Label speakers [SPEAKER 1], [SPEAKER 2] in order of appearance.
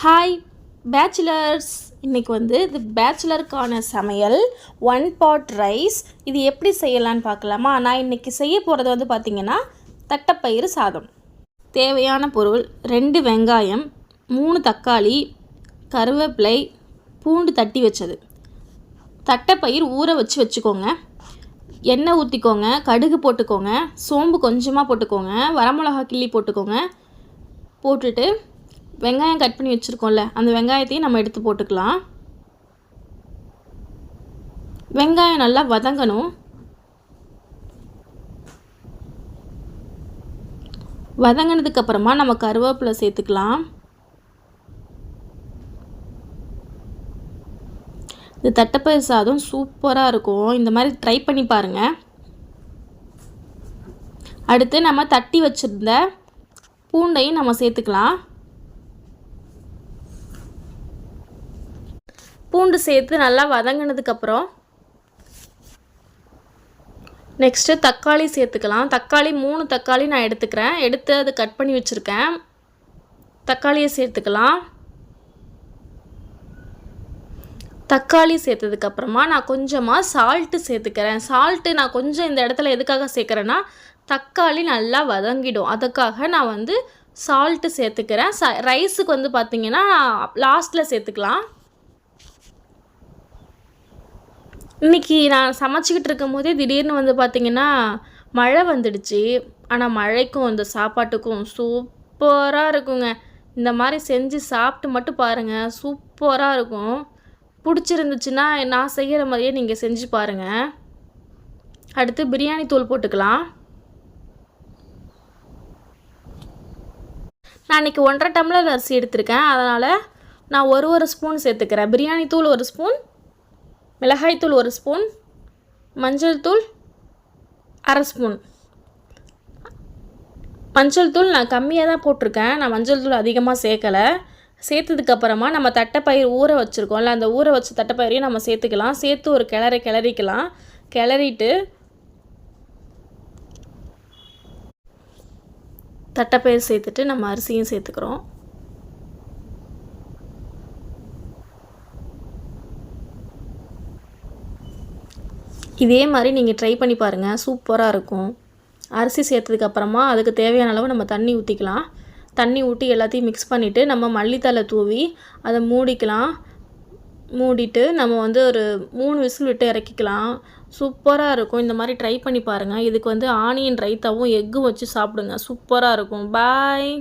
[SPEAKER 1] Hi bachelors, இன்றைக்கி இது பேச்சுலருக்கான சமையல் 1 pot ரைஸ். இது எப்படி செய்யலான்னு பார்க்கலாமா? நான் இன்றைக்கி செய்ய போகிறது பார்த்திங்கன்னா தட்டைப்பயிறு சாதம். தேவையான பொருள் 2 வெங்காயம், 3 தக்காளி, கருவேப்பிலை, பூண்டு தட்டி வச்சது. தட்டைப்பயிறு ஊற வச்சுக்கோங்க. எண்ணெய் ஊற்றிக்கோங்க, கடுகு போட்டுக்கோங்க, சோம்பு கொஞ்சமாக போட்டுக்கோங்க, வரமிளகா கிள்ளி போட்டுக்கோங்க. போட்டுட்டு வெங்காயம் கட் பண்ணி வச்சுருக்கோம்ல, அந்த வெங்காயத்தையும் நம்ம எடுத்து போட்டுக்கலாம். வெங்காயம் நல்லா வதங்கணும். வதங்கினதுக்கப்புறமா நம்ம கருவேப்பிலை சேர்த்துக்கலாம். இது தட்டைப்பயிறு சாதம் சூப்பராக இருக்கும். இந்த மாதிரி ட்ரை பண்ணி பாருங்கள். அடுத்து நம்ம தட்டி வச்சுருந்த பூண்டையும் நம்ம சேர்த்துக்கலாம். பூண்டு சேர்த்து நல்லா வதங்கினதுக்கப்புறம் நெக்ஸ்ட்டு தக்காளி சேர்த்துக்கலாம். தக்காளி 3 தக்காளி நான் எடுத்து அது கட் பண்ணி வச்சுருக்கேன். தக்காளியை சேர்த்துக்கலாம். தக்காளி சேர்த்ததுக்கப்புறமா நான் கொஞ்சமாக சால்ட்டு சேர்த்துக்கிறேன். சால்ட்டு நான் கொஞ்சம் இந்த இடத்துல எதுக்காக சேர்க்குறேன்னா, தக்காளி நல்லா வதங்கிடும், அதுக்காக நான் சால்ட்டு சேர்த்துக்கிறேன். ரைஸுக்கு பார்த்திங்கன்னா லாஸ்ட்டில் சேர்த்துக்கலாம். இன்றைக்கி நான் சமைச்சிக்கிட்டு இருக்கும் போதே திடீர்னு பார்த்திங்கன்னா மழை வந்துடுச்சு. ஆனால் மழைக்கும் இந்த சாப்பாட்டுக்கும் சூப்பராக இருக்குங்க. இந்த மாதிரி செஞ்சு சாப்பிட்டு மட்டும் பாருங்கள், சூப்பராக இருக்கும். பிடிச்சிருந்துச்சுன்னா நான் செய்கிற மாதிரியே நீங்கள் செஞ்சு பாருங்கள். அடுத்து பிரியாணி தூள் போட்டுக்கலாம். நான் இன்றைக்கி 1.5 டம்ளர் அரிசி எடுத்திருக்கேன், அதனால் நான் ஒரு ஸ்பூன் சேர்த்துக்கிறேன். பிரியாணி தூள் 1 ஸ்பூன், மிளகாய்த்தூள் 1 ஸ்பூன், மஞ்சள் தூள் 1/2 ஸ்பூன். மஞ்சள் தூள் நான் கம்மியாக தான் போட்டிருக்கேன், நான் மஞ்சள் தூள் அதிகமாக சேர்க்கலை. சேர்த்ததுக்கப்புறமா நம்ம தட்டைப்பயிறு ஊற வச்சுருக்கோம்ல, அந்த ஊற வச்ச தட்டைப்பயிரையும் நம்ம சேர்த்துக்கலாம். சேர்த்து ஒரு கிளறிக்கலாம். கிளறிட்டு தட்டைப்பயிறு சேர்த்துட்டு நம்ம அரிசியும் சேர்த்துக்கிறோம். இதே மாதிரி நீங்கள் ட்ரை பண்ணி பாருங்கள், சூப்பராக இருக்கும். அரிசி சேர்த்ததுக்கப்புறமா அதுக்கு தேவையான அளவு நம்ம தண்ணி ஊற்றிக்கலாம். தண்ணி ஊற்றி எல்லாத்தையும் மிக்ஸ் பண்ணிவிட்டு நம்ம மல்லித்தலை தூவி அதை மூடிக்கலாம். மூடிட்டு நம்ம ஒரு 3 விசில் விட்டு இறக்கிக்கலாம். சூப்பராக இருக்கும். இந்த மாதிரி ட்ரை பண்ணி பாருங்கள். இதுக்கு ஆனியன் ரைத்தாவும் எக்கும் வச்சு சாப்பிடுங்க, சூப்பராக இருக்கும். பாய்.